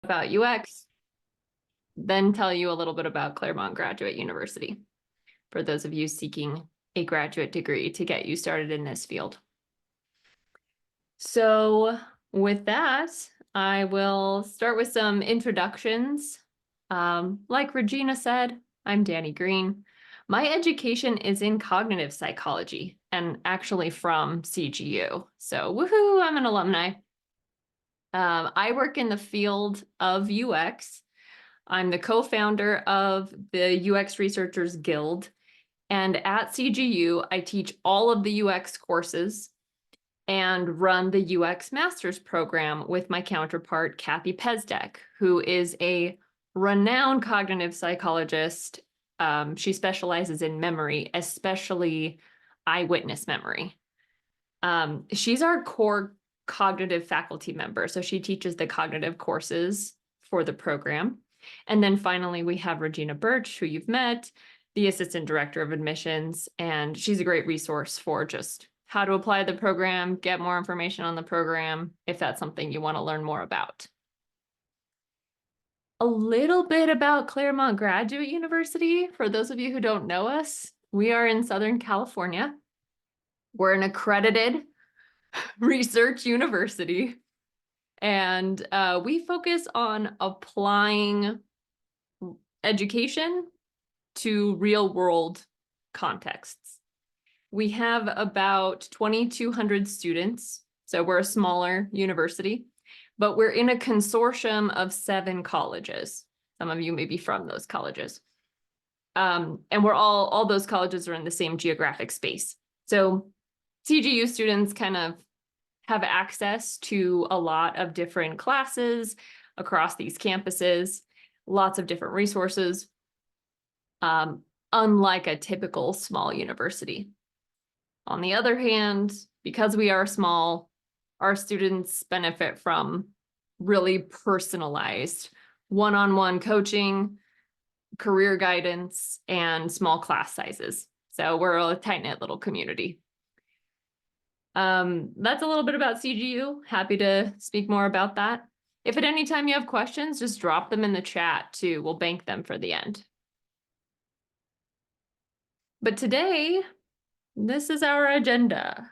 about UX, then tell you a little bit about Claremont Graduate University for those of you seeking a graduate degree to get you started in this field. So with that, I will start with some introductions. Like Regina said, I'm Danny Green. My education is in cognitive psychology and actually from CGU. So woohoo, I'm an alumni. I work in the field of UX. I'm the co-founder of the UX Researchers Guild. And at CGU, I teach all of the UX courses and run the UX Master's Program with my counterpart, Kathy Pezdek, who is a renowned cognitive psychologist. She specializes in memory, especially eyewitness memory. She's our core cognitive faculty member, so she teaches the cognitive courses for the program. And then finally, we have Regina Birch, who you've met, the Assistant Director of Admissions, and she's a great resource for just how to apply the program, get more information on the program, if that's something you want to learn more about. A little bit about Claremont Graduate University. For those of you who don't know us, we are in Southern California. We're an accredited research university, and we focus on applying education to real world contexts. We have about 2,200 students, so we're a smaller university, but we're in a consortium of 7 colleges. Some of you may be from those colleges. And we're all those colleges are in the same geographic space. So CGU students kind of have access to a lot of different classes across these campuses, lots of different resources, unlike a typical small university. On the other hand, because we are small, our students benefit from really personalized one-on-one coaching, career guidance, and small class sizes. So we're a tight-knit little community. That's a little bit about CGU. Happy to speak more about that. If at any time you have questions, just drop them in the chat too. We'll bank them for the end. But today, this is our agenda.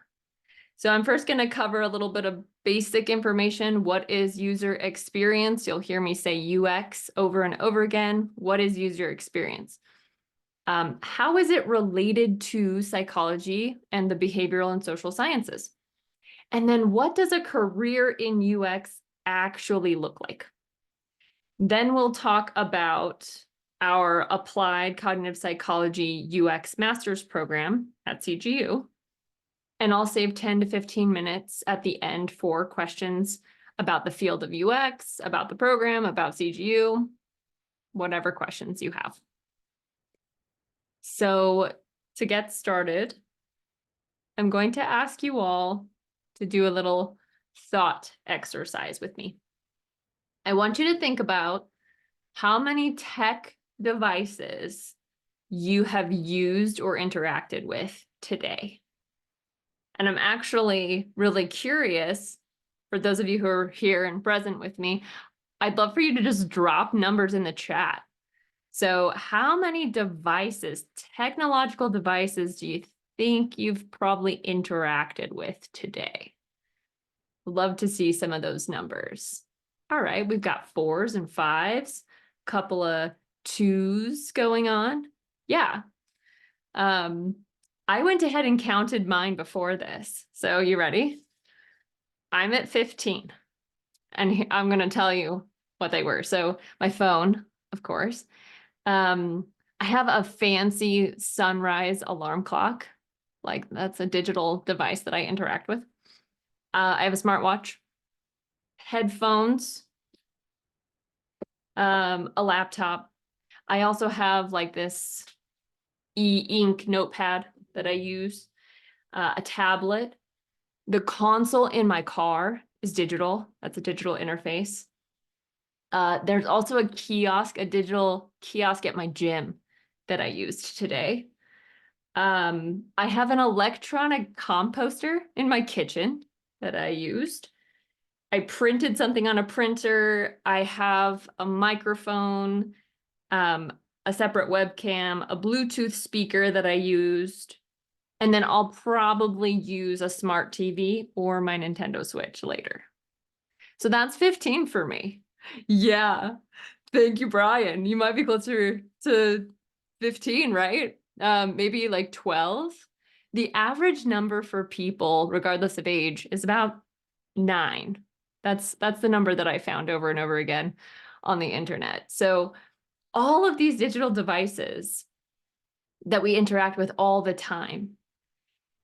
So I'm first going to cover a little bit of basic information. What is user experience? You'll hear me say UX over and over again. What is user experience? How is it related to psychology and the behavioral and social sciences? And then what does a career in UX actually look like? Then we'll talk about our applied cognitive psychology UX master's program at CGU. And I'll save 10 to 15 minutes at the end for questions about the field of UX, about the program, about CGU, whatever questions you have. So to get started, I'm going to ask you all to do a little thought exercise with me. I want you to think about how many tech devices you have used or interacted with today. And I'm actually really curious, for those of you who are here and present with me, I'd love for you to just drop numbers in the chat. So how many devices, technological devices, do you think you've probably interacted with today? Love to see some of those numbers. All right, we've got 4s and 5s, couple of 2s going on. Yeah. I went ahead and counted mine before this. So you ready? I'm at 15. And I'm going to tell you what they were. So my phone, of course. I have a fancy sunrise alarm clock. Like that's a digital device that I interact with. I have a smartwatch, headphones, a laptop. I also have like this e-ink notepad that I use, a tablet. The console in my car is digital. That's a digital interface. There's also a kiosk, a digital kiosk at my gym that I used today. I have an electronic composter in my kitchen that I used. I printed something on a printer. I have a microphone, a separate webcam, a Bluetooth speaker that I used, and then I'll probably use a smart TV or my Nintendo Switch later. So that's 15 for me. Yeah. Thank you, Brian. You might be closer to 15, right? Maybe like 12. The average number for people, regardless of age, is about 9. That's the number that I found over and over again on the internet. So all of these digital devices that we interact with all the time.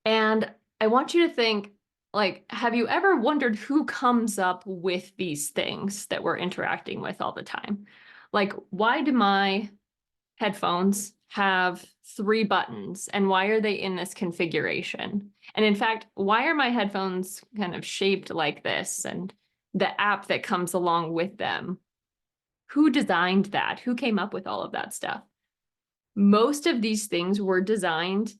And I want you to think, like, have you ever wondered who comes up with these things that we're interacting with all the time? Like, why do my headphones have 3 buttons and why are they in this configuration? And in fact, why are my headphones kind of shaped like this? And the app that comes along with them, who designed that? Who came up with all of that stuff? Most of these things were designed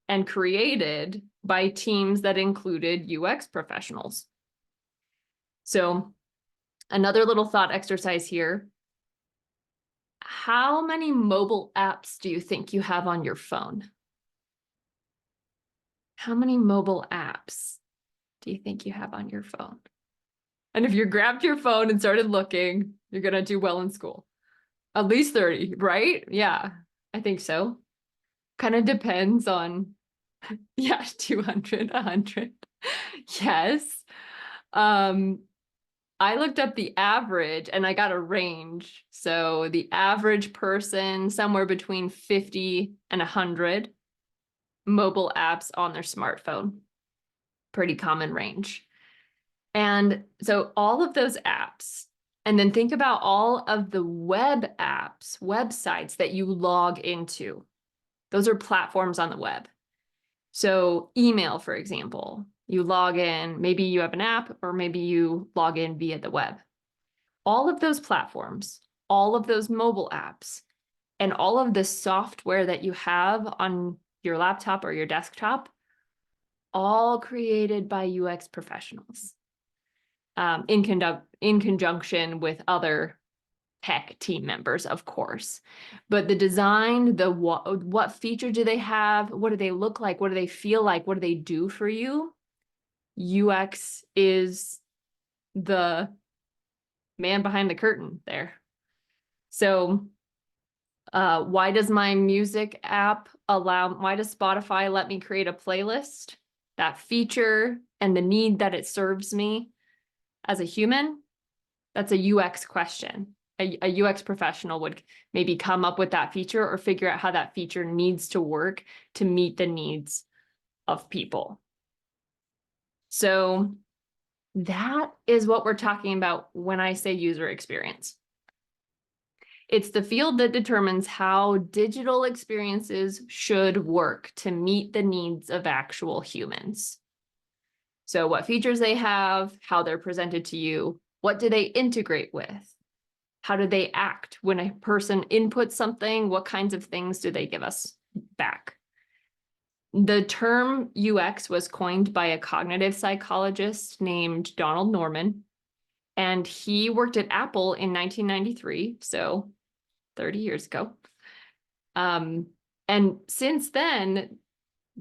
and created by teams that included UX professionals. So another little thought exercise here. How many mobile apps do you think you have on your phone? How many mobile apps do you think you have on your phone? And if you grabbed your phone and started looking, you're going to do well in school. At least 30, right? Yeah, I think so. Kind of depends on, yeah, 200, 100. Yes. I looked up the average and I got a range. So the average person, somewhere between 50 and 100 mobile apps on their smartphone. Pretty common range. And so all of those apps, and then think about all of the web apps, websites that you log into. Those are platforms on the web. So email, for example, you log in, maybe you have an app, or maybe you log in via the web. All of those platforms, all of those mobile apps, and all of the software that you have on your laptop or your desktop, all created by UX professionals, in conjunction with other tech team members, of course. But the design, the what feature do they have? What do they look like? What do they feel like? What do they do for you? UX is the man behind the curtain there. So why does my music app why does Spotify let me create a playlist? That feature and the need that it serves me as a human, that's a UX question. A UX professional would maybe come up with that feature or figure out how that feature needs to work to meet the needs of people. So that is what we're talking about when I say user experience. It's the field that determines how digital experiences should work to meet the needs of actual humans. So what features they have, how they're presented to you, what do they integrate with? How do they act when a person inputs something? What kinds of things do they give us back? The term UX was coined by a cognitive psychologist named Donald Norman, and he worked at Apple in 1993, so 30 years ago. And since then,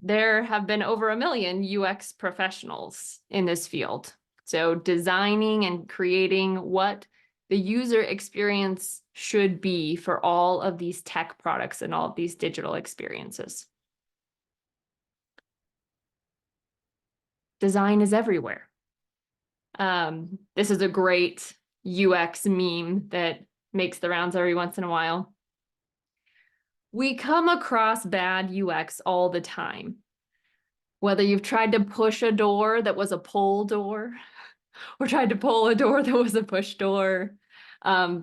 there have been over 1 million UX professionals in this field. So designing and creating what the user experience should be for all of these tech products and all of these digital experiences. Design is everywhere. This is a great UX meme that makes the rounds every once in a while. We come across bad UX all the time. Whether you've tried to push a door that was a pull door or tried to pull a door that was a push door.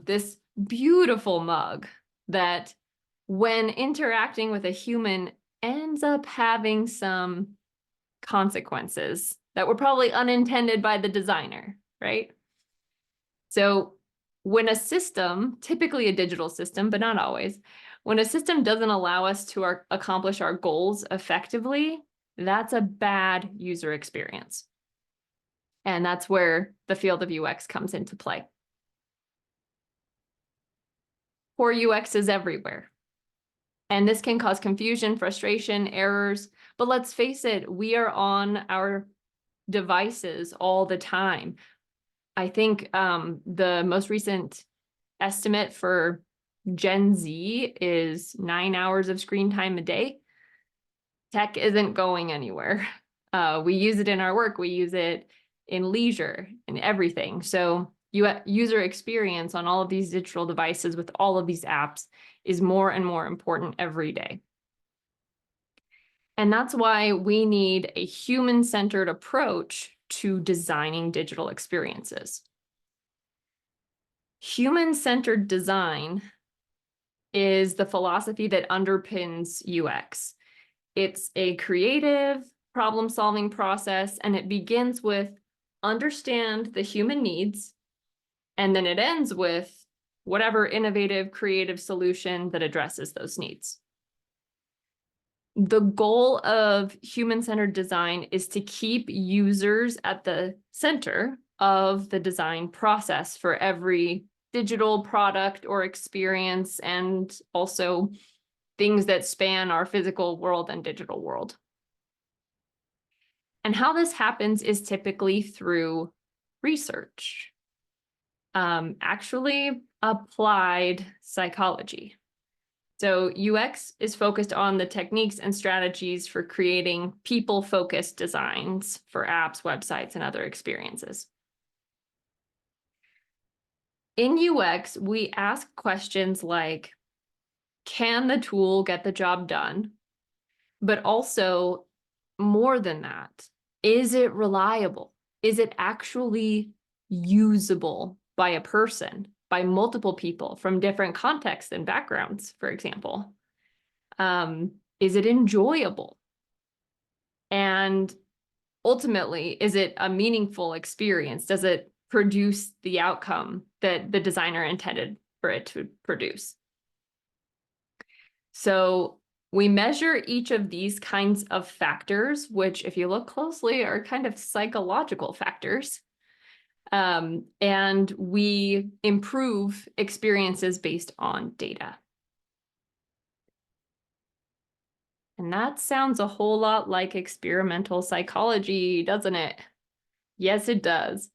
This beautiful mug that when interacting with a human ends up having some consequences that were probably unintended by the designer, right? So when a system, typically a digital system, but not always, when a system doesn't allow us to accomplish our goals effectively, that's a bad user experience. And that's where the field of UX comes into play. Poor UX is everywhere. And this can cause confusion, frustration, errors. But let's face it, we are on our devices all the time. I think the most recent estimate for Gen Z is 9 hours of screen time a day. Tech isn't going anywhere. We use it in our work. We use it in leisure, in everything. So user experience on all of these digital devices with all of these apps is more and more important every day. And that's why we need a human-centered approach to designing digital experiences. Human-centered design is the philosophy that underpins UX. It's a creative problem-solving process, and it begins with understand the human needs, and then it ends with whatever innovative, creative solution that addresses those needs. The goal of human-centered design is to keep users at the center of the design process for every digital product or experience, and also things that span our physical world and digital world. And how this happens is typically through research, actually applied psychology. So UX is focused on the techniques and strategies for creating people-focused designs for apps, websites, and other experiences. In UX, we ask questions like, can the tool get the job done? But also, more than that, is it reliable? Is it actually usable by a person, by multiple people from different contexts and backgrounds, for example? Is it enjoyable? And ultimately, is it a meaningful experience? Does it produce the outcome that the designer intended for it to produce? So we measure each of these kinds of factors, which, if you look closely, are kind of psychological factors. And we improve experiences based on data. And that sounds a whole lot like experimental psychology, doesn't it? Yes, it does.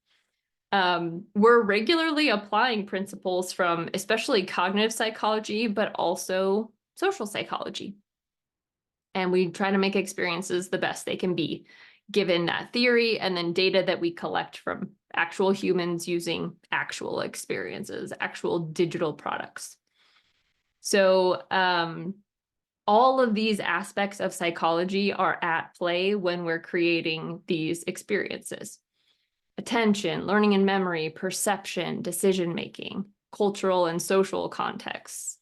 We're regularly applying principles from especially cognitive psychology, but also social psychology. And we try to make experiences the best they can be, given that theory and then data that we collect from actual humans using actual experiences, actual digital products. So all of these aspects of psychology are at play when we're creating these experiences. Attention, learning and memory, perception, decision-making, cultural and social contexts.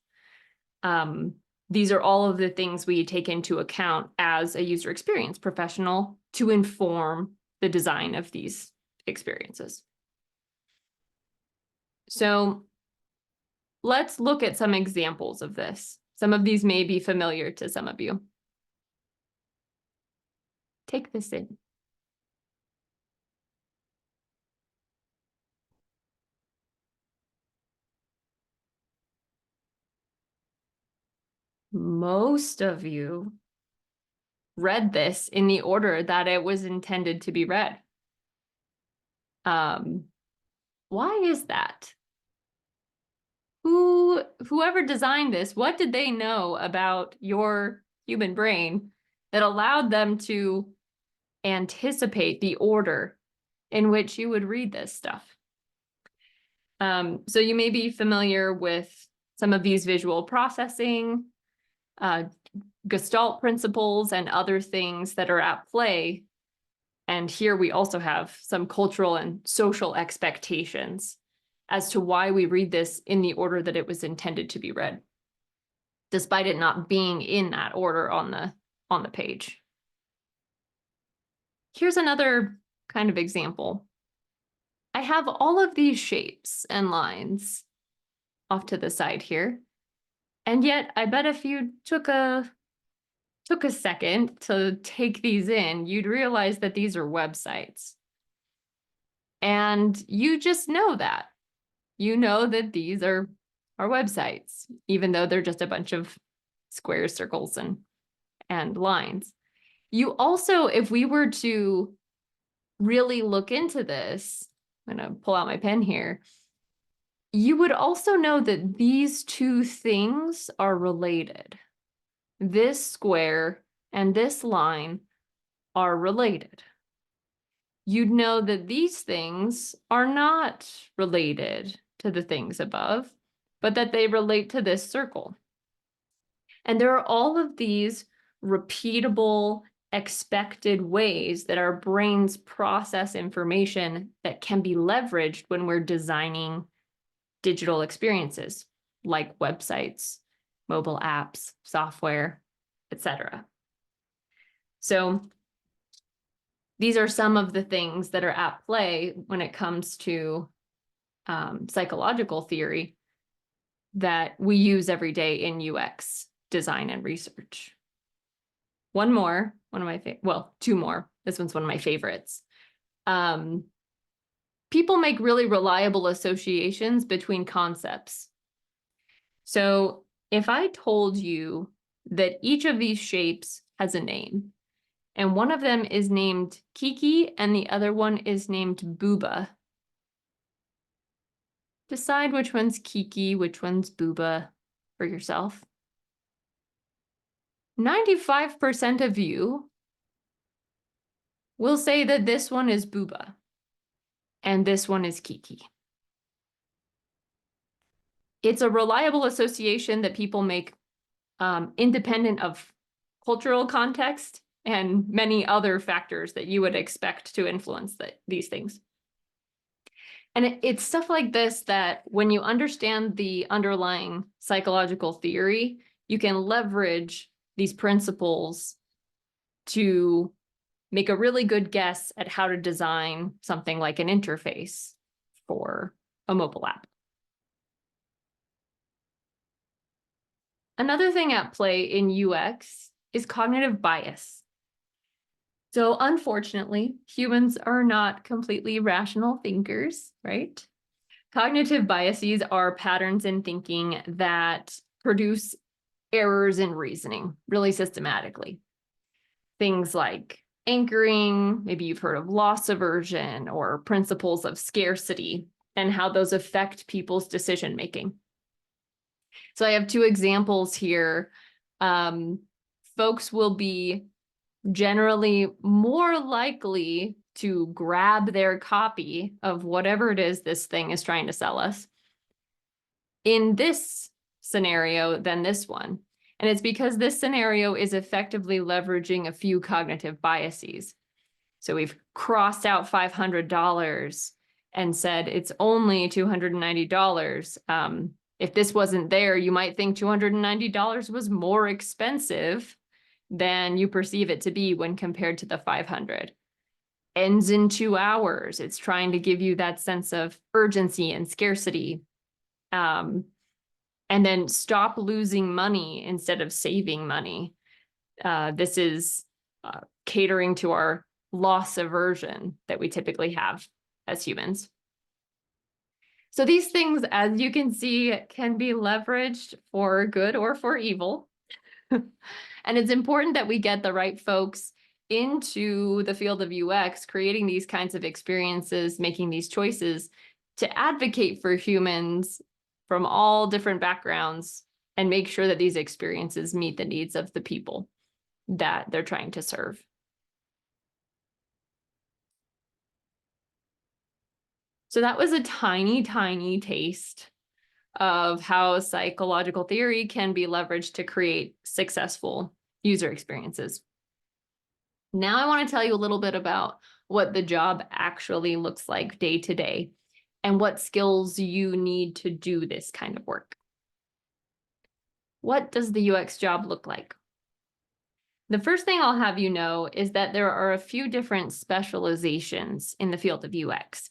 These are all of the things we take into account as a user experience professional to inform the design of these experiences. So let's look at some examples of this. Some of these may be familiar to some of you. Take this in. Most of you read this in the order that it was intended to be read. Why is that? Whoever designed this, what did they know about your human brain that allowed them to anticipate the order in which you would read this stuff? So you may be familiar with some of these visual processing, Gestalt principles, and other things that are at play. And here we also have some cultural and social expectations as to why we read this in the order that it was intended to be read, despite it not being in that order on the page. Here's another kind of example. I have all of these shapes and lines off to the side here. And yet, I bet if you took a second to take these in, you'd realize that these are websites. And you just know that. You know that these are websites, even though they're just a bunch of squares, circles, and lines. You also, if we were to really look into this, I'm going to pull out my pen here, you would also know that these two things are related. This square and this line are related. You'd know that these things are not related to the things above, but that they relate to this circle. And there are all of these repeatable, expected ways that our brains process information that can be leveraged when we're designing digital experiences like websites, mobile apps, software, etc. So these are some of the things that are at play when it comes to psychological theory that we use every day in UX design and research. One more, two more. This one's one of my favorites. People make really reliable associations between concepts. So if I told you that each of these shapes has a name, and one of them is named Kiki and the other one is named Booba, decide which one's Kiki, which one's Booba for yourself. 95% of you will say that this one is Booba and this one is Kiki. It's a reliable association that people make independent of cultural context and many other factors that you would expect to influence these things. And it's stuff like this that when you understand the underlying psychological theory, you can leverage these principles to make a really good guess at how to design something like an interface for a mobile app. Another thing at play in UX is cognitive bias. So unfortunately, humans are not completely rational thinkers, right? Cognitive biases are patterns in thinking that produce errors in reasoning really systematically. Things like anchoring, maybe you've heard of loss aversion or principles of scarcity and how those affect people's decision making. So I have two examples here. Folks will be generally more likely to grab their copy of whatever it is this thing is trying to sell us in this scenario than this one. And it's because this scenario is effectively leveraging a few cognitive biases. So we've crossed out $500 and said it's only $290. If this wasn't there, you might think $290 was more expensive than you perceive it to be when compared to the 500. Ends in 2 hours. It's trying to give you that sense of urgency and scarcity. And then stop losing money instead of saving money. This is catering to our loss aversion that we typically have as humans. So these things, as you can see, can be leveraged for good or for evil. And it's important that we get the right folks into the field of UX, creating these kinds of experiences, making these choices to advocate for humans from all different backgrounds and make sure that these experiences meet the needs of the people that they're trying to serve. So that was a tiny, tiny taste of how psychological theory can be leveraged to create successful user experiences. Now I want to tell you a little bit about what the job actually looks like day to day and what skills you need to do this kind of work. What does the UX job look like? The first thing I'll have you know is that there are a few different specializations in the field of UX.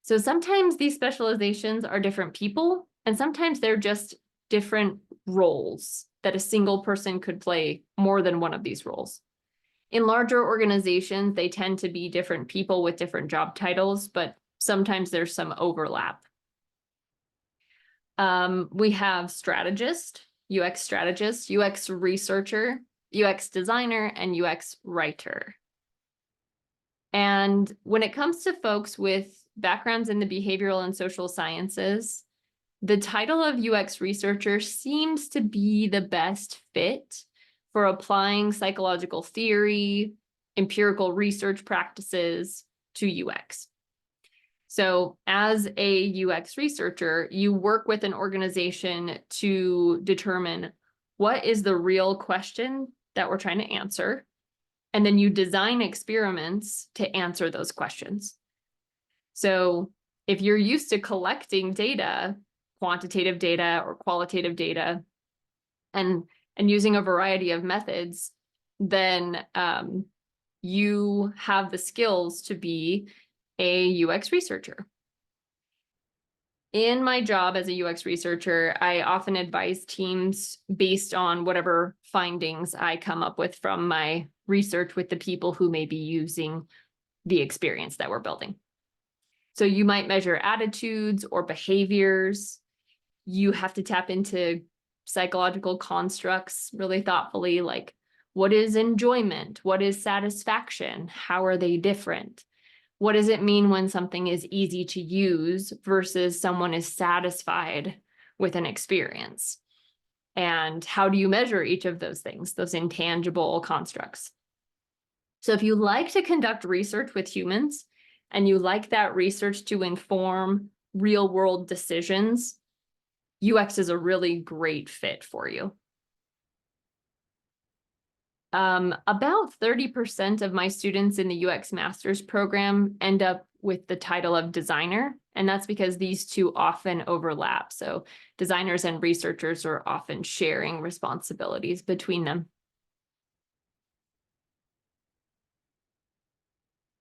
So sometimes these specializations are different people, and sometimes they're just different roles that a single person could play more than one of these roles. In larger organizations, they tend to be different people with different job titles, but sometimes there's some overlap. We have strategist, UX researcher, UX designer, and UX writer. And when it comes to folks with backgrounds in the behavioral and social sciences, the title of UX researcher seems to be the best fit for applying psychological theory, empirical research practices to UX. So as a UX researcher, you work with an organization to determine what is the real question that we're trying to answer, and then you design experiments to answer those questions. So if you're used to collecting data, quantitative data or qualitative data, and using a variety of methods, then you have the skills to be a UX researcher. In my job as a UX researcher, I often advise teams based on whatever findings I come up with from my research with the people who may be using the experience that we're building. So you might measure attitudes or behaviors. You have to tap into psychological constructs really thoughtfully, like what is enjoyment? What is satisfaction? How are they different? What does it mean when something is easy to use versus someone is satisfied with an experience? And how do you measure each of those things, those intangible constructs? So if you like to conduct research with humans and you like that research to inform real world decisions, UX is a really great fit for you. About 30% of my students in the UX master's program end up with the title of designer, and that's because these two often overlap. So designers and researchers are often sharing responsibilities between them.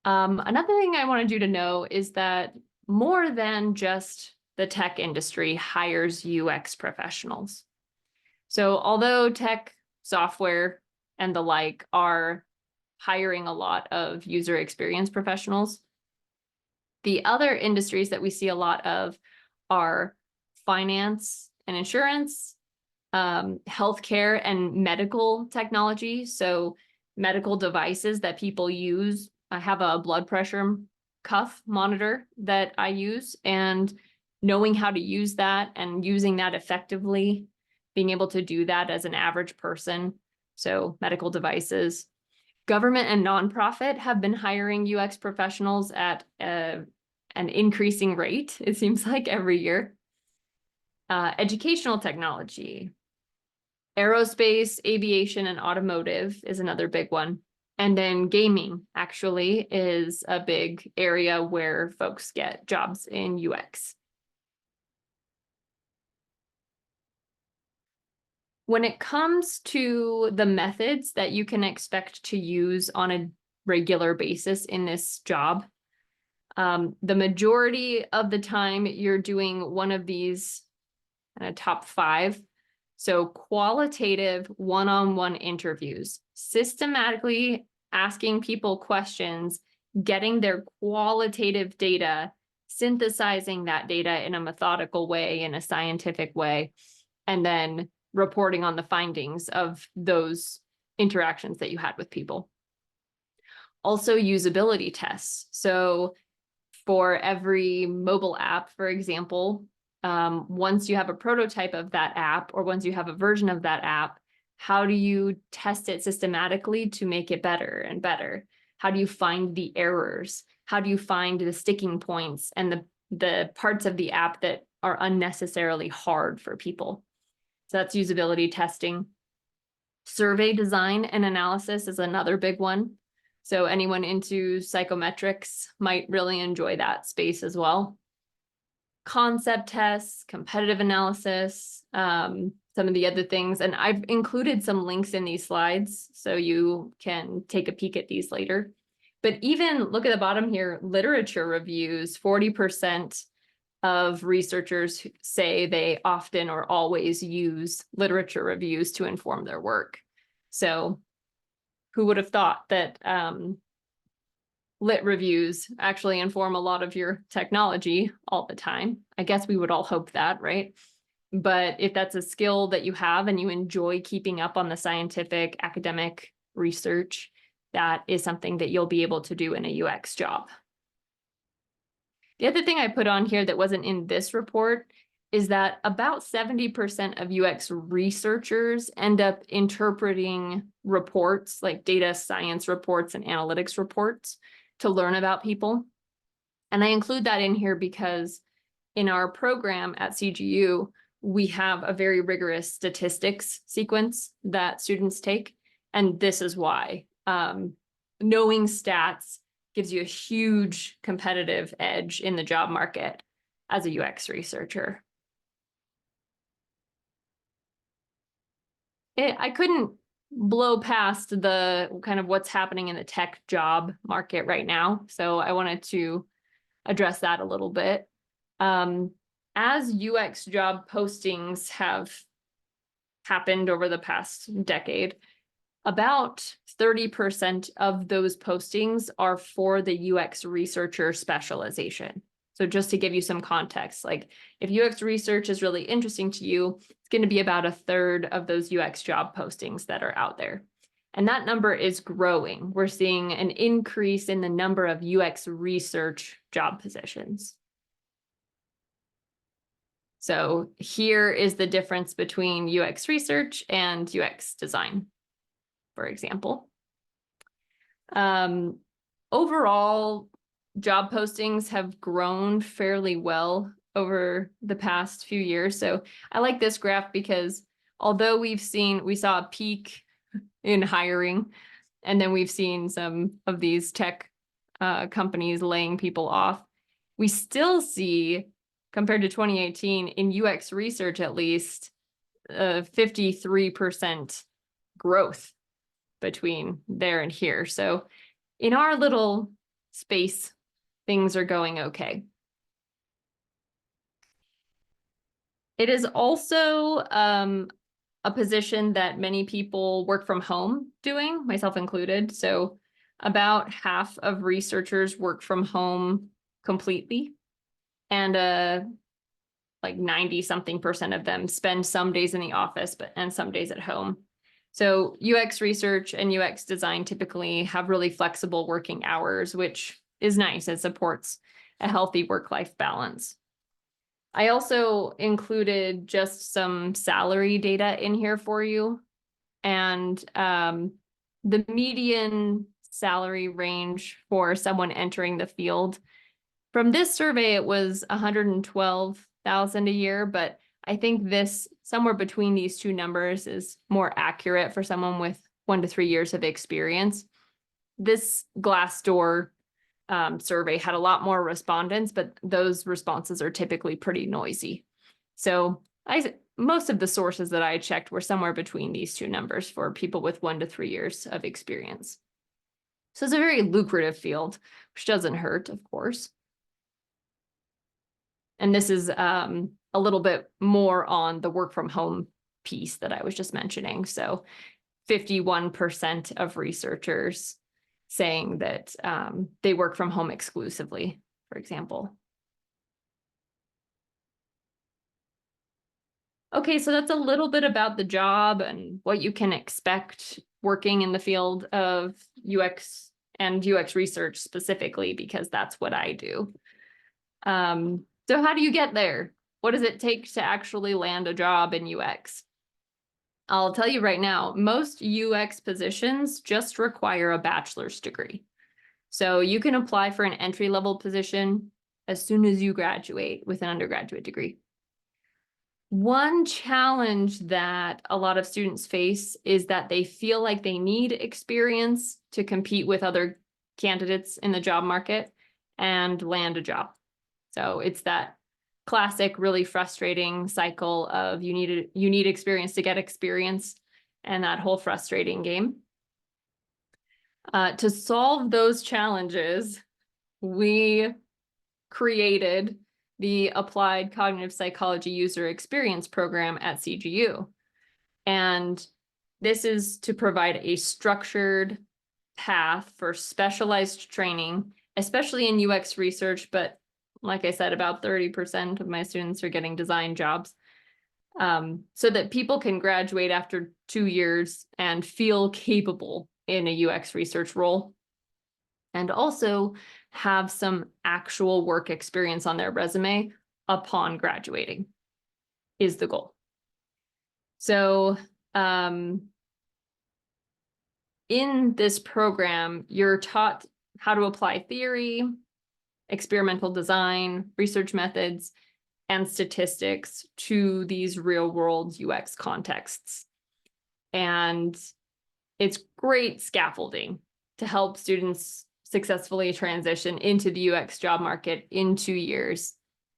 Another thing I wanted you to know is that more than just the tech industry hires UX professionals. So although tech, software, and the like are hiring a lot of user experience professionals, the other industries that we see a lot of are finance and insurance, healthcare and medical technology. So medical devices that people use. I have a blood pressure cuff monitor that I use, and knowing how to use that and using that effectively, being able to do that as an average person. So medical devices. Government and nonprofit have been hiring UX professionals at an increasing rate, it seems like, every year. Educational technology. Aerospace, aviation, and automotive is another big one. And then gaming actually is a big area where folks get jobs in UX. When it comes to the methods that you can expect to use on a regular basis in this job, the majority of the time you're doing one of these top 5. So qualitative one-on-one interviews, systematically asking people questions, getting their qualitative data, synthesizing that data in a methodical way, in a scientific way, and then reporting on the findings of those interactions that you had with people. Also usability tests. So for every mobile app, for example, once you have a prototype of that app, or once you have a version of that app, how do you test it systematically to make it better and better? How do you find the errors? How do you find the sticking points and the parts of the app that are unnecessarily hard for people? So that's usability testing. Survey design and analysis is another big one. So anyone into psychometrics might really enjoy that space as well. Concept tests, competitive analysis, some of the other things. And I've included some links in these slides so you can take a peek at these later. But even look at the bottom here, literature reviews, 40% of researchers say they often or always use literature reviews to inform their work. So Who would have thought that lit reviews actually inform a lot of your technology all the time? I guess we would all hope that, right? But if that's a skill that you have and you enjoy keeping up on the scientific academic research, that is something that you'll be able to do in a UX job. The other thing I put on here that wasn't in this report is that about 70% of UX researchers end up interpreting reports, like data science reports and analytics reports, to learn about people. And I include that in here because in our program at CGU, we have a very rigorous statistics sequence that students take. And this is why. Knowing stats gives you a huge competitive edge in the job market as a UX researcher. I couldn't blow past the kind of what's happening in the tech job market right now. So I wanted to address that a little bit. As UX job postings have happened over the past decade, about 30% of those postings are for the UX researcher specialization. So just to give you some context, like if UX research is really interesting to you, it's going to be about a third of those UX job postings that are out there. And that number is growing. We're seeing an increase in the number of UX research job positions. So here is the difference between UX research and UX design, for example. Overall, job postings have grown fairly well over the past few years. So I like this graph because although we saw a peak in hiring, and then we've seen some of these tech companies laying people off, we still see, compared to 2018, in UX research at least, 53% growth between there and here. So in our little space, things are going okay. It is also a position that many people work from home doing, myself included. So about half of researchers work from home completely, and like 90-something% of them spend some days in the office and some days at home. So UX research and UX design typically have really flexible working hours, which is nice. It supports a healthy work-life balance. I also included just some salary data in here for you. And the median salary range for someone entering the field, from this survey, it was $112,000 a year, but I think this somewhere between these two numbers is more accurate for someone with 1 to 3 years of experience. This Glassdoor survey had a lot more respondents, but those responses are typically pretty noisy. So most of the sources that I checked were somewhere between these two numbers for people with 1 to 3 years of experience. So it's a very lucrative field, which doesn't hurt, of course. And this is a little bit more on the work from home piece that I was just mentioning. So 51% of researchers saying that they work from home exclusively, for example. Okay, so that's a little bit about the job and what you can expect working in the field of UX and UX research specifically, because that's what I do. So how do you get there? What does it take to actually land a job in UX? I'll tell you right now, most UX positions just require a bachelor's degree. So you can apply for an entry-level position as soon as you graduate with an undergraduate degree. One challenge that a lot of students face is that they feel like they need experience to compete with other candidates in the job market and land a job. So it's that classic, really frustrating cycle of you need experience to get experience, and that whole frustrating game. To solve those challenges, we created the Applied Cognitive Psychology User Experience program at CGU. And This is to provide a structured path for specialized training, especially in UX research, but like I said, about 30% of my students are getting design jobs, so that people can graduate after 2 years and feel capable in a UX research role, and also have some actual work experience on their resume upon graduating is the goal. So in this program, you're taught how to apply theory, experimental design, research methods, and statistics to these real-world UX contexts. And it's great scaffolding to help students successfully transition into the UX job market in 2 years,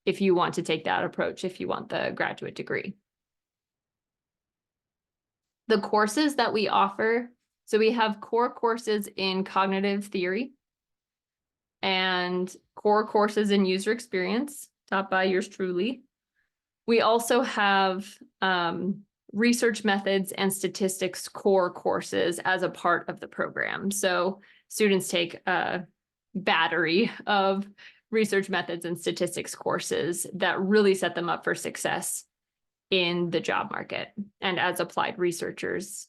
if you want to take that approach, if you want the graduate degree. The courses that we offer, so we have core courses in cognitive theory and core courses in user experience taught by yours truly. We also have research methods and statistics core courses as a part of the program. So students take a battery of research methods and statistics courses that really set them up for success in the job market and as applied researchers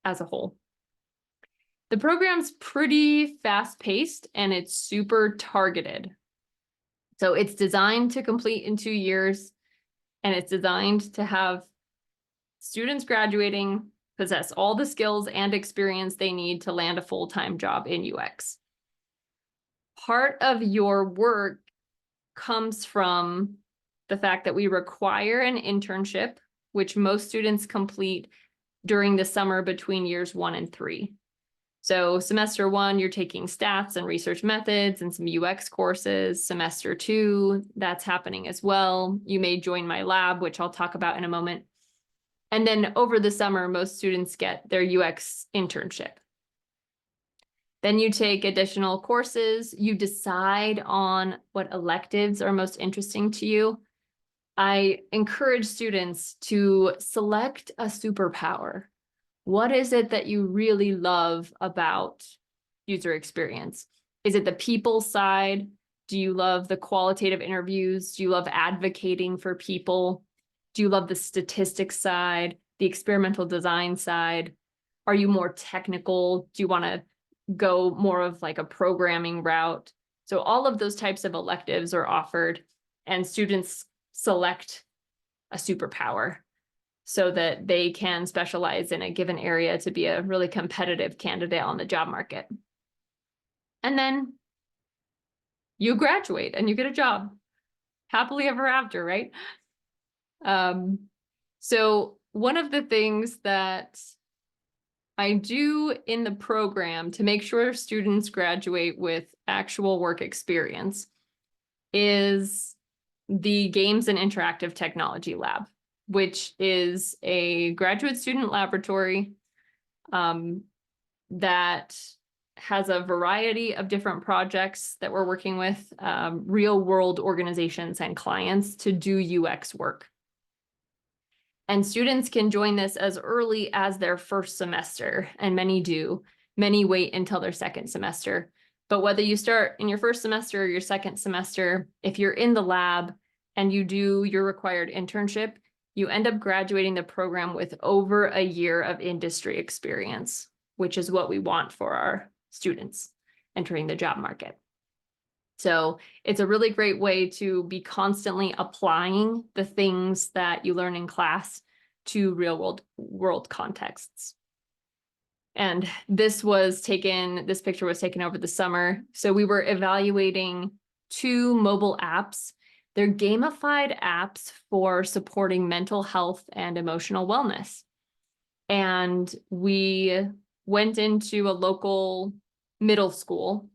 as a whole. The program's pretty fast-paced and it's super targeted. So it's designed to complete in 2 years, and it's designed to have students graduating possess all the skills and experience they need to land a full-time job in UX. Part of your work comes from the fact that we require an internship, which most students complete during the summer between years 1 and 3. So semester 1, you're taking stats and research methods and some UX courses. Semester 2, that's happening as well. You may join my lab, which I'll talk about in a moment. And then over the summer, most students get their UX internship. Then you take additional courses. You decide on what electives are most interesting to you. I encourage students to select a superpower. What is it that you really love about user experience? Is it the people side? Do you love the qualitative interviews? Do you love advocating for people? Do you love the statistics side, the experimental design side? Are you more technical? Do you want to go more of like a programming route? So all of those types of electives are offered, and students select a superpower so that they can specialize in a given area to be a really competitive candidate on the job market. And then you graduate and you get a job. Happily ever after, right? So one of the things that I do in the program to make sure students graduate with actual work experience is the Games and Interactive Technology Lab, which is a graduate student laboratory that has a variety of different projects that we're working with real world organizations and clients to do UX work. And students can join this as early as their first semester, and many do. Many wait until their second semester. But whether you start in your first semester or your second semester, if you're in the lab and you do your required internship, you end up graduating the program with over a year of industry experience, which is what we want for our students entering the job market. So it's a really great way to be constantly applying the things that you learn in class to real world contexts. And this picture was taken over the summer. So we were evaluating 2 mobile apps. They're gamified apps for supporting mental health and emotional wellness. And we went into a local middle school,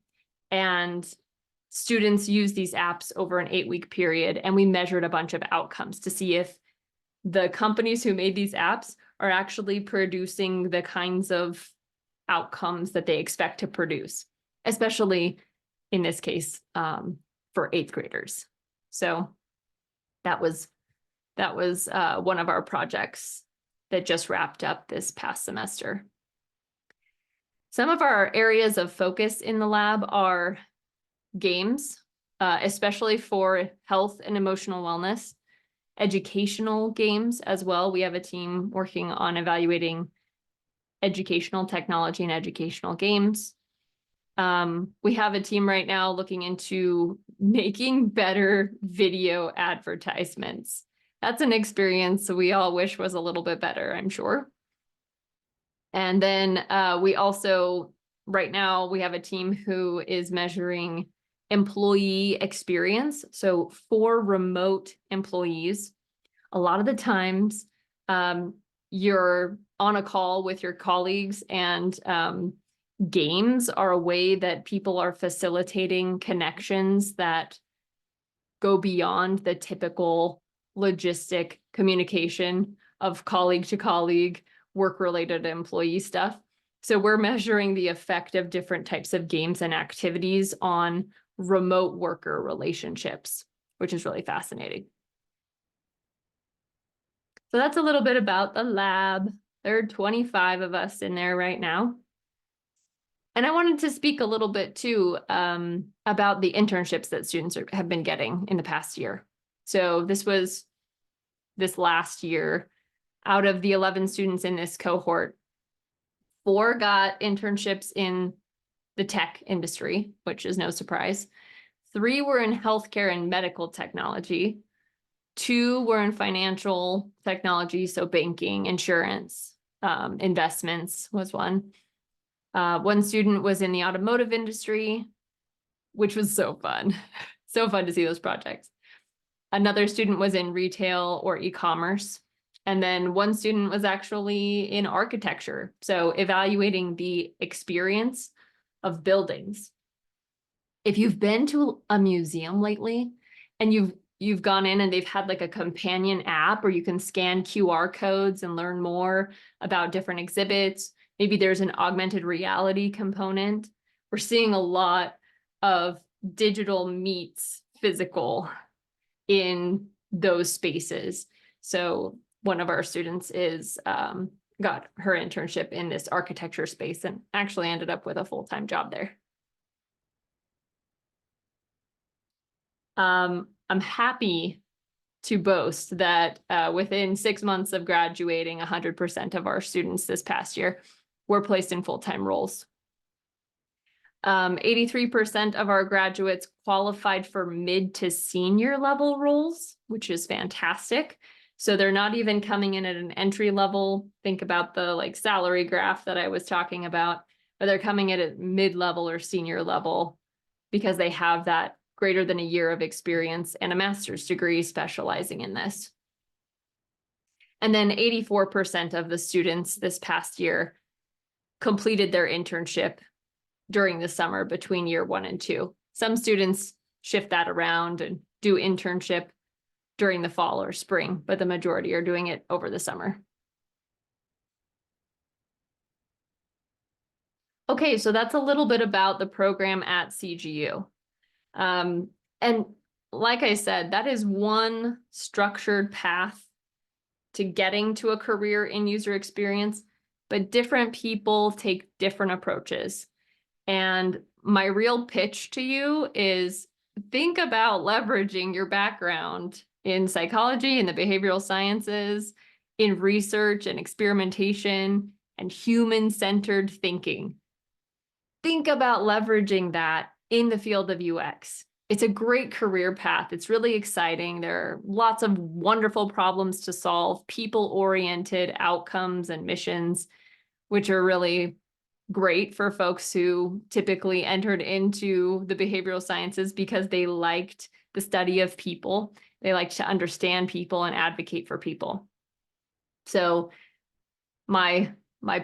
and students used these apps over an 8-week period, and we measured a bunch of outcomes to see if the companies who made these apps are actually producing the kinds of outcomes that they expect to produce, especially in this case for 8th graders. So that was one of our projects that just wrapped up this past semester. Some of our areas of focus in the lab are games, especially for health and emotional wellness, educational games as well. We have a team working on evaluating educational technology and educational games. We have a team right now looking into making better video advertisements. That's an experience we all wish was a little bit better, I'm sure. And then we also, right now, we have a team who is measuring employee experience. So for remote employees, a lot of the times you're on a call with your colleagues, and games are a way that people are facilitating connections that go beyond the typical logistic communication of colleague to colleague, work-related employee stuff. So we're measuring the effect of different types of games and activities on remote worker relationships, which is really fascinating. So that's a little bit about the lab. There are 25 of us in there right now. And I wanted to speak a little bit too about the internships that students have been getting in the past year. So this was this last year. Out of the 11 students in this cohort, 4 got internships in the tech industry, which is no surprise. 3 were in healthcare and medical technology. 2 were in financial technology, so banking, insurance, investments was one. 1 student was in the automotive industry, which was so fun. So fun to see those projects. Another student was in retail or e-commerce. And then 1 student was actually in architecture, so evaluating the experience of buildings. If you've been to a museum lately and you've gone in and they've had like a companion app where you can scan QR codes and learn more about different exhibits, maybe there's an augmented reality component. We're seeing a lot of digital meets physical in those spaces. So one of our students got her internship in this architecture space and actually ended up with a full-time job there. I'm happy to boast that within 6 months of graduating, 100% of our students this past year were placed in full-time roles. 83% of our graduates qualified for mid to senior level roles, which is fantastic. So they're not even coming in at an entry level. Think about the salary graph that I was talking about, but they're coming in at mid-level or senior level because they have that greater than a year of experience and a master's degree specializing in this. And then 84% of the students this past year completed their internship during the summer between year 1 and 2. Some students shift that around and do internship during the fall or spring, but the majority are doing it over the summer. Okay, so that's a little bit about the program at CGU. And like I said, that is one structured path to getting to a career in user experience, but different people take different approaches. And my real pitch to you is think about leveraging your background in psychology and the behavioral sciences, in research and experimentation and human-centered thinking. Think about leveraging that in the field of UX. It's a great career path. It's really exciting. There are lots of wonderful problems to solve, people-oriented outcomes and missions, which are really great for folks who typically entered into the behavioral sciences because they liked the study of people. They like to understand people and advocate for people. So my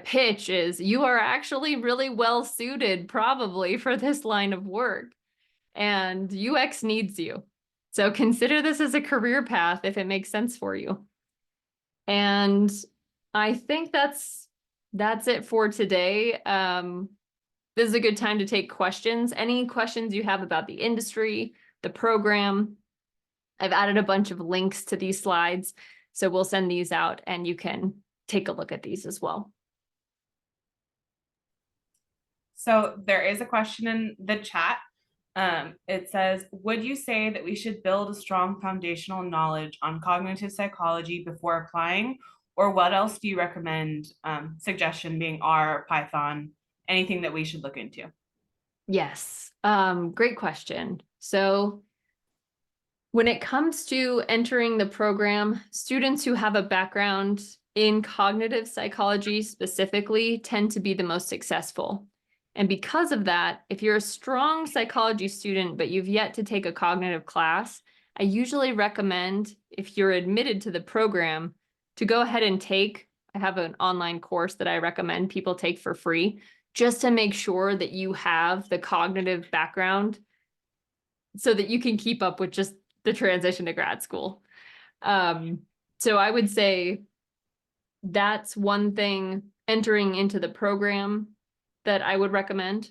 pitch is you are actually really well suited probably for this line of work, and UX needs you. So consider this as a career path if it makes sense for you. And I think that's it for today. This is a good time to take questions. Any questions you have about the industry, the program. I've added a bunch of links to these slides, so we'll send these out and you can take a look at these as well. So there is a question in the chat. It says, would you say that we should build a strong foundational knowledge on cognitive psychology before applying? Or what else do you recommend? Suggestion being R, Python, anything that we should look into? Yes, great question. So when it comes to entering the program, students who have a background in cognitive psychology specifically tend to be the most successful. And because of that, if you're a strong psychology student, but you've yet to take a cognitive class, I usually recommend, if you're admitted to the program, to go ahead and I have an online course that I recommend people take for free, just to make sure that you have the cognitive background so that you can keep up with just the transition to grad school. So I would say that's one thing entering into the program that I would recommend.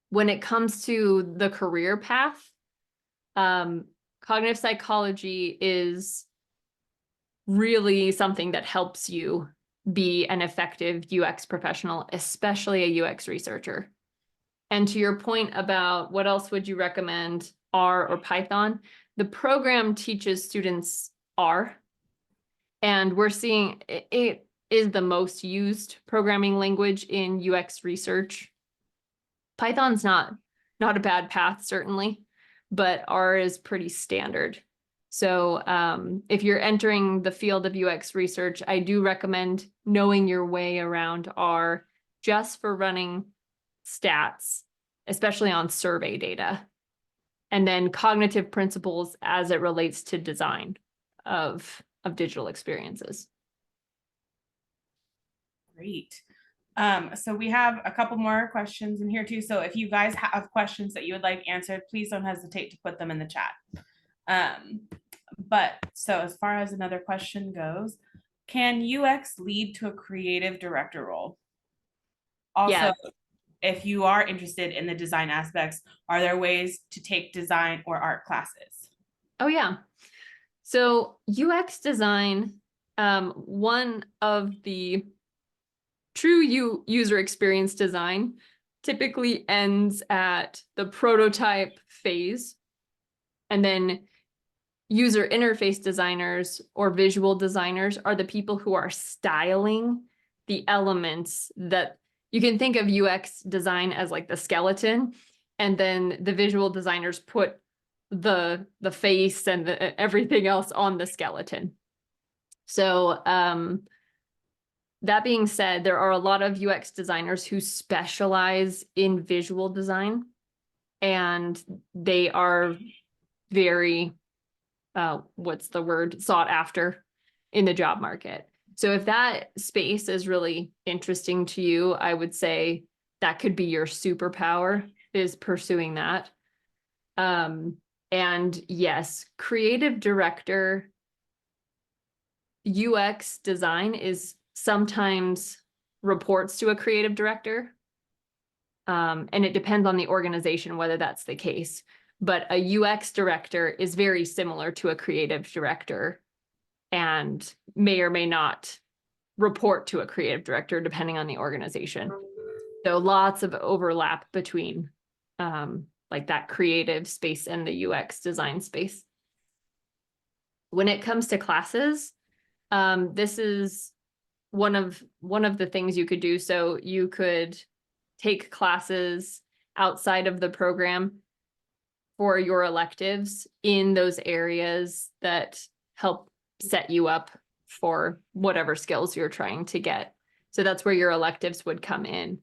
When it comes to the career path, cognitive psychology is really something that helps you be an effective UX professional, especially a UX researcher. And to your point about what else would you recommend, R or Python, the program teaches students R, and we're seeing it is the most used programming language in UX research. Python's not a bad path, certainly, but R is pretty standard. So if you're entering the field of UX research, I do recommend knowing your way around R just for running stats, especially on survey data, and then cognitive principles as it relates to design of digital experiences. Great. So we have a couple more questions in here too. So if you guys have questions that you would like answered, please don't hesitate to put them in the chat. But so as far as another question goes, can UX lead to a creative director role? Also, Yeah. if you are interested in the design aspects, are there ways to take design or art classes? Oh, yeah. So UX design, one of the true user experience design typically ends at the prototype phase. And then user interface designers or visual designers are the people who are styling the elements that you can think of UX design as like the skeleton. And then the visual designers put the face and everything else on the skeleton. So that being said, there are a lot of UX designers who specialize in visual design, and they are very, what's the word, sought after in the job market. So if that space is really interesting to you, I would say that could be your superpower, is pursuing that. And yes, creative director UX design is sometimes reports to a creative director. And it depends on the organization whether that's the case. But a UX director is very similar to a creative director and may or may not report to a creative director depending on the organization. So lots of overlap between like that creative space and the UX design space. When it comes to classes, this is one of the things you could do. So you could take classes outside of the program for your electives in those areas that help set you up for whatever skills you're trying to get. So that's where your electives would come in.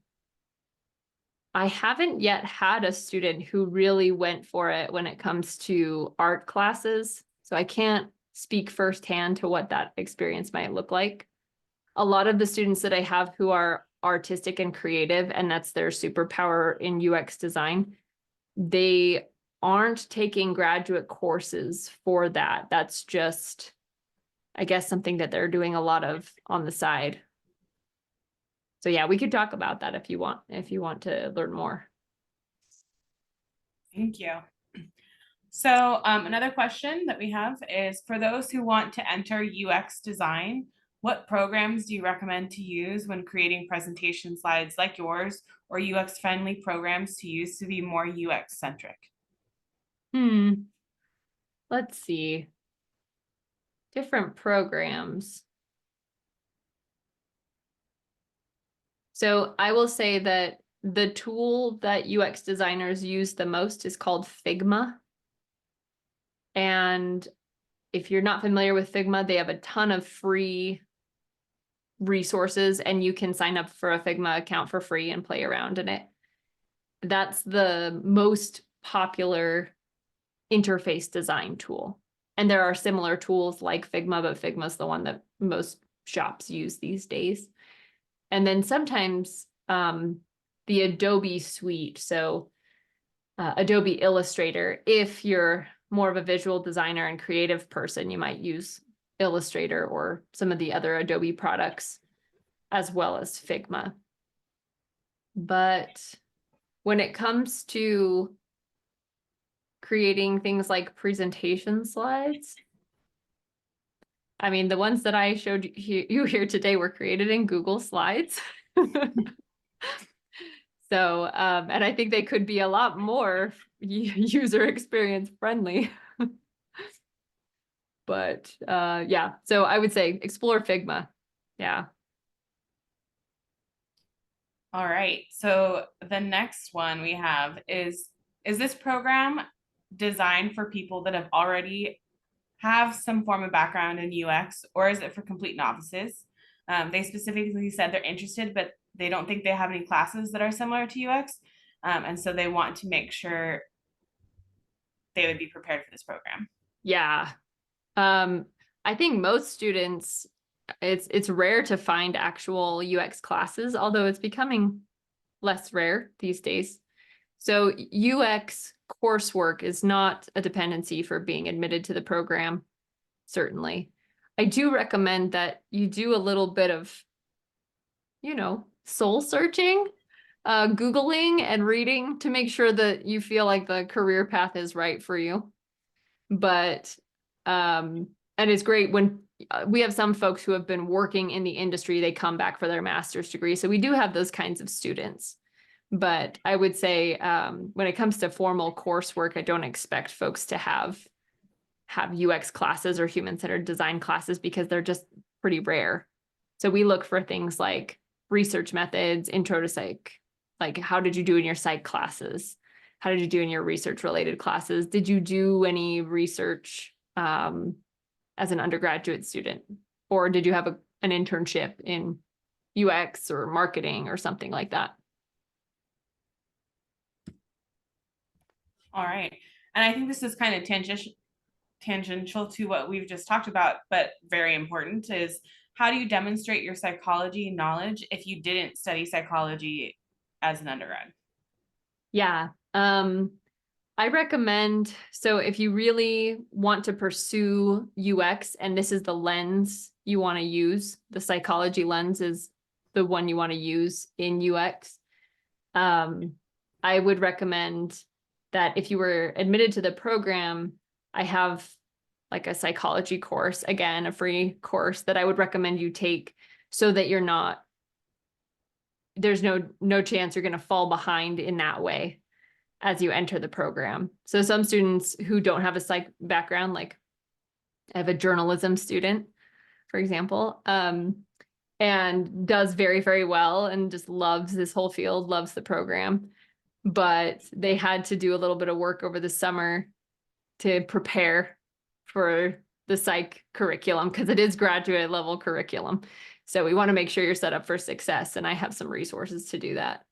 I haven't yet had a student who really went for it when it comes to art classes, so I can't speak firsthand to what that experience might look like. A lot of the students that I have who are artistic and creative, and that's their superpower in UX design, they aren't taking graduate courses for that. That's just, I guess, something that they're doing a lot of on the side. So yeah, we could talk about that if you want to learn more. Thank you. So another question that we have is, for those who want to enter UX design, What programs do you recommend to use when creating presentation slides like yours, or UX friendly programs to use to be more UX centric? Let's see. Different programs. So I will say that the tool that UX designers use the most is called Figma. And if you're not familiar with Figma, they have a ton of free resources, and you can sign up for a Figma account for free and play around in it. That's the most popular interface design tool. And there are similar tools like Figma, but Figma's the one that most shops use these days. And then sometimes the Adobe suite, so Adobe Illustrator, if you're more of a visual designer and creative person, you might use Illustrator or some of the other Adobe products as well as Figma. But when it comes to creating things like presentation slides, I mean, the ones that I showed you here today were created in Google Slides. So, and I think they could be a lot more user experience friendly. But yeah, so I would say explore Figma. Yeah. All right. So the next one we have is this program designed for people that have already have some form of background in UX, or is it for complete novices? They specifically said they're interested, but they don't think they have any classes that are similar to UX. And so they want to make sure they would be prepared for this program. Yeah. I think most students, it's rare to find actual UX classes, although it's becoming less rare these days. So UX coursework is not a dependency for being admitted to the program, certainly. I do recommend that you do a little bit of, soul searching, Googling and reading to make sure that you feel like the career path is right for you. But, and it's great when we have some folks who have been working in the industry, they come back for their master's degree. So we do have those kinds of students. But I would say when it comes to formal coursework, I don't expect folks to have UX classes or human-centered design classes because they're just pretty rare. So we look for things like research methods, intro to psych, like how did you do in your psych classes? How did you do in your research related classes? Did you do any research as an undergraduate student? Or did you have an internship in UX or marketing or something like that? All right. And I think this is kind of tangential to what we've just talked about, but very important is how do you demonstrate your psychology knowledge if you didn't study psychology as an undergrad? Yeah. I recommend, so if you really want to pursue UX and this is the lens you want to use, the psychology lens is the one you want to use in UX. I would recommend that if you were admitted to the program, I have like a psychology course, again, a free course that I would recommend you take so that you're not, there's no chance you're going to fall behind in that way as you enter the program. So some students who don't have a psych background, like I have a journalism student, for example, and does very, very well and just loves this whole field, loves the program. But they had to do a little bit of work over the summer to prepare for the psych curriculum because it is graduate level curriculum. So we want to make sure you're set up for success. And I have some resources to do that.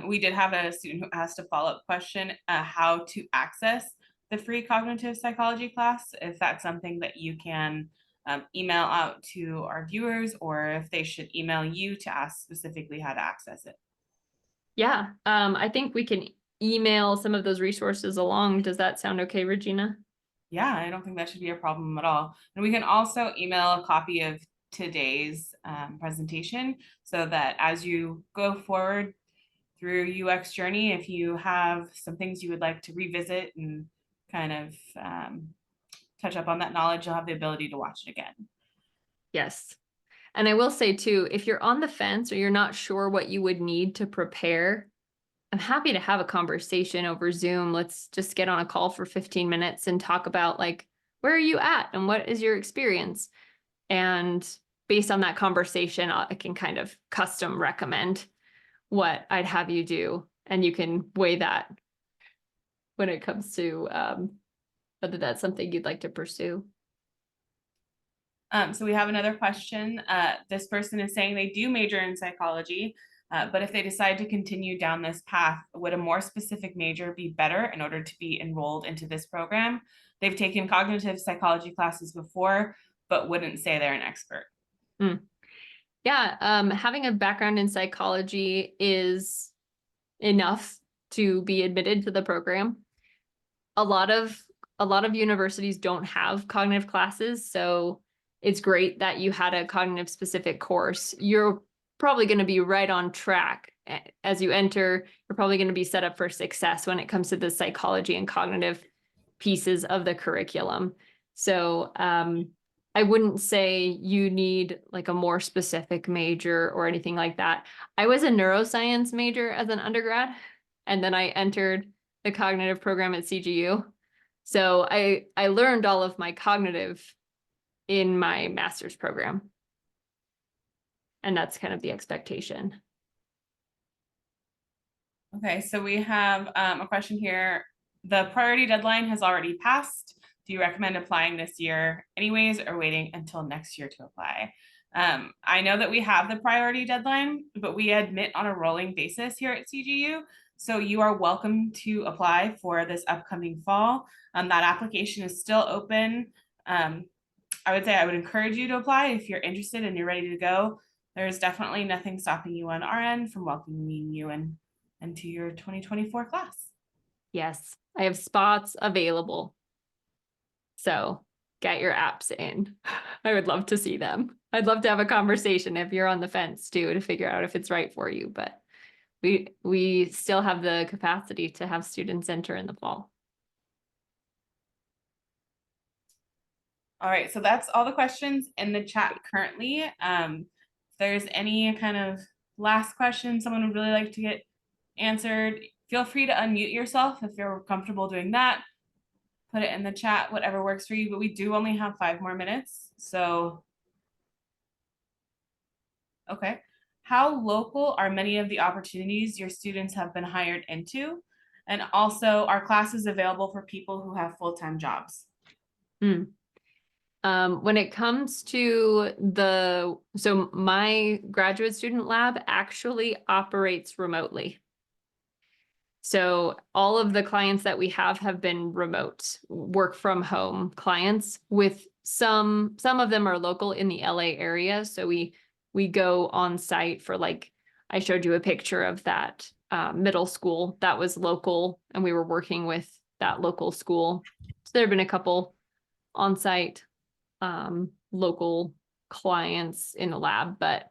We did have a student who asked a follow-up question, how to access the free cognitive psychology class, if that's something that you can email out to our viewers, or if they should email you to ask specifically how to access it. Yeah, I think we can email some of those resources along. Does that sound okay, Regina? Yeah, I don't think that should be a problem at all. And we can also email a copy of today's presentation so that as you go forward through UX journey, if you have some things you would like to revisit and kind of touch up on that knowledge, you'll have the ability to watch it again. Yes. And I will say too, if you're on the fence or you're not sure what you would need to prepare, I'm happy to have a conversation over Zoom. Let's just get on a call for 15 minutes and talk about like, where are you at and what is your experience? And based on that conversation, I can kind of custom recommend what I'd have you do. And you can weigh that when it comes to whether that's something you'd like to pursue. So we have another question. This person is saying they do major in psychology, but if they decide to continue down this path, would a more specific major be better in order to be enrolled into this program? They've taken cognitive psychology classes before, but wouldn't say they're an expert. Mm. Yeah, having a background in psychology is enough to be admitted to the program. A lot of universities don't have cognitive classes, so it's great that you had a cognitive specific course. You're probably going to be right on track as you enter. You're probably going to be set up for success when it comes to the psychology and cognitive pieces of the curriculum. So I wouldn't say you need like a more specific major or anything like that. I was a neuroscience major as an undergrad, and then I entered the cognitive program at CGU. So I learned all of my cognitive in my master's program. And that's kind of the expectation. Okay, so we have a question here. The priority deadline has already passed. Do you recommend applying this year anyways or waiting until next year to apply? I know that we have the priority deadline, but we admit on a rolling basis here at CGU. So you are welcome to apply for this upcoming fall. That application is still open. I would say I would encourage you to apply if you're interested and you're ready to go. There's definitely nothing stopping you on our end from welcoming you into your 2024 class. Yes, I have spots available. So get your apps in. I would love to see them. I'd love to have a conversation if you're on the fence too, to figure out if it's right for you. But we still have the capacity to have students enter in the fall. All right, so that's all the questions in the chat currently. If there's any kind of last question someone would really like to get answered, feel free to unmute yourself if you're comfortable doing that. Put it in the chat, whatever works for you, but we do only have 5 more minutes. So, okay. How local are many of the opportunities your students have been hired into? And also, are classes available for people who have full-time jobs? When it comes to so my graduate student lab actually operates remotely. So all of the clients that we have been remote, work from home clients, with some of them are local in the LA area. So we go on site for, like, I showed you a picture of that middle school that was local, and we were working with that local school. So there have been a couple on site local clients in the lab, but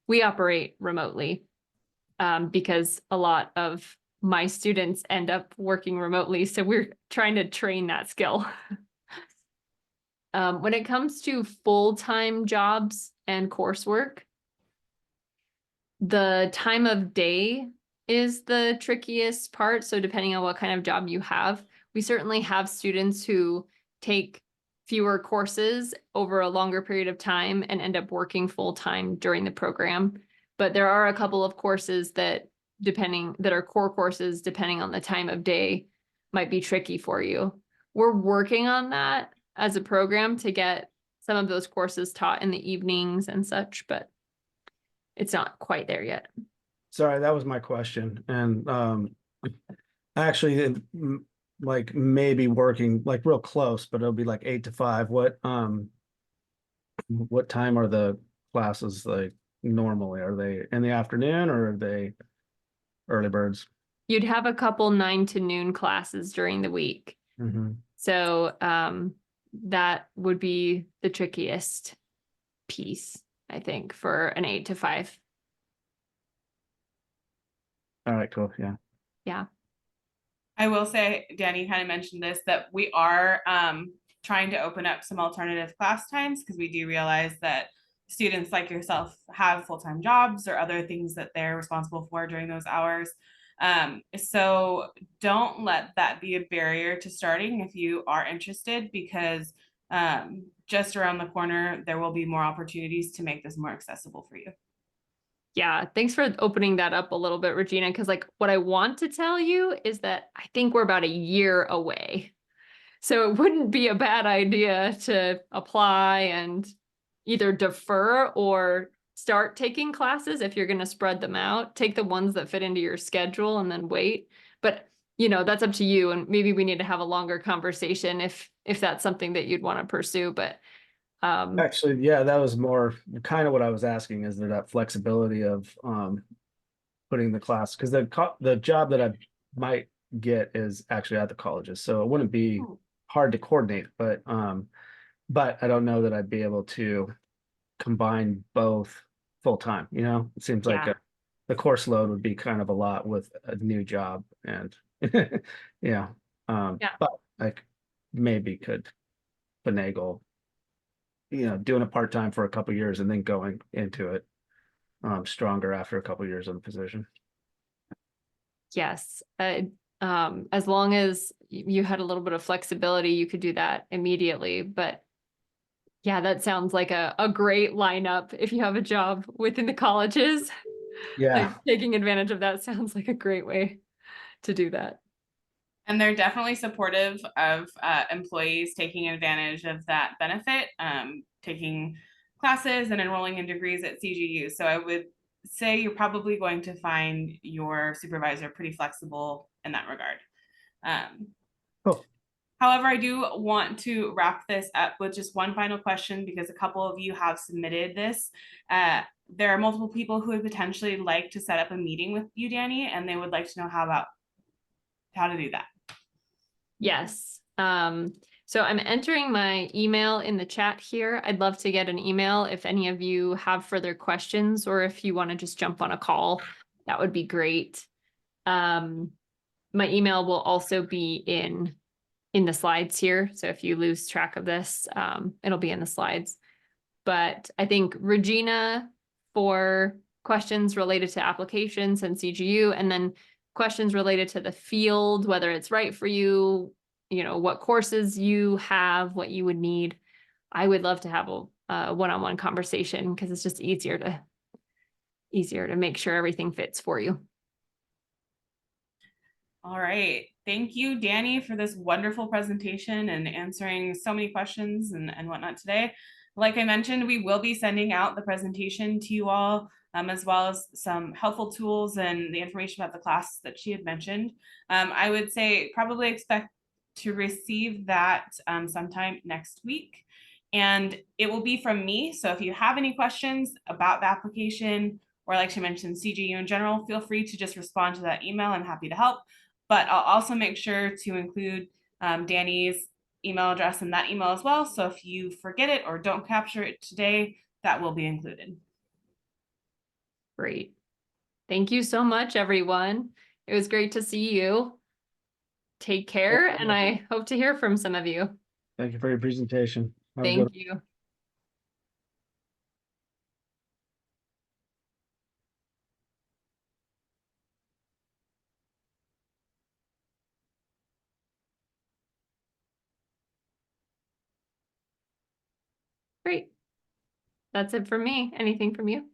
we operate remotely because a lot of my students end up working remotely. So we're trying to train that skill. When it comes to full-time jobs and coursework, the time of day is the trickiest part. So depending on what kind of job you have, we certainly have students who take fewer courses over a longer period of time and end up working full-time during the program. But there are a couple of courses that are core courses, depending on the time of day, might be tricky for you. We're working on that as a program to get some of those courses taught in the evenings and such, but it's not quite there yet. Sorry, that was my question. And actually, like maybe working like real close, but it'll be like 8 to 5. What time are the classes like normally? Are they in the afternoon or are they early birds? You'd have a couple 9 to noon classes during the week. So that would be the trickiest piece, I think, for an 8 to 5. All right, cool. Yeah. Yeah. I will say, Danny, you kind of mentioned this, that we are trying to open up some alternative class times because we do realize that students like yourself have full-time jobs or other things that they're responsible for during those hours. So don't let that be a barrier to starting if you are interested, because just around the corner, there will be more opportunities to make this more accessible for you. Yeah, thanks for opening that up a little bit, Regina, because like what I want to tell you is that I think we're about a year away. So it wouldn't be a bad idea to apply and either defer or start taking classes if you're going to spread them out. Take the ones that fit into your schedule and then wait. But that's up to you. And maybe we need to have a longer conversation if that's something that you'd want to pursue. But Actually, yeah, that was more kind of what I was asking, is there that flexibility of putting the class, because the job that I might get is actually at the colleges, so it wouldn't be hard to coordinate, but I don't know that I'd be able to combine both full time, it seems like yeah, the course load would be kind of a lot with a new job, and yeah, Yeah. but I maybe could finagle doing a part-time for a couple years and then going into it stronger after a couple years in the position. yes. As long as you had a little bit of flexibility, you could do that immediately. But yeah, that sounds like a great lineup if you have a job within the colleges. Yeah. Like taking advantage of that sounds like a great way to do that. And they're definitely supportive of employees taking advantage of that benefit, taking classes and enrolling in degrees at CGU. So I would say you're probably going to find your supervisor pretty flexible in that regard. Cool. However, I do want to wrap this up with just one final question, because a couple of you have submitted this. There are multiple people who would potentially like to set up a meeting with you, Danny, and they would like to know how to do that. Yes. So I'm entering my email in the chat here. I'd love to get an email if any of you have further questions, or if you want to just jump on a call, that would be great. My email will also be in the slides here. So if you lose track of this, it'll be in the slides. But I think Regina for questions related to applications and CGU, and then questions related to the field, whether it's right for you, what courses you have, what you would need. I would love to have a one-on-one conversation, because it's just easier to make sure everything fits for you. All right. Thank you, Danny, for this wonderful presentation and answering so many questions and whatnot today. Like I mentioned, we will be sending out the presentation to you all, as well as some helpful tools and the information about the class that she had mentioned. I would say probably expect to receive that sometime next week. And it will be from me. So if you have any questions about the application, or like she mentioned, CGU in general, feel free to just respond to that email. I'm happy to help. But I'll also make sure to include Danny's email address in that email as well. So if you forget it or don't capture it today, that will be included. Great. Thank you so much, everyone. It was great to see you. Take care, and I hope to hear from some of you. Thank you for your presentation. Have a good Thank you. Great. That's it for me. Anything from you?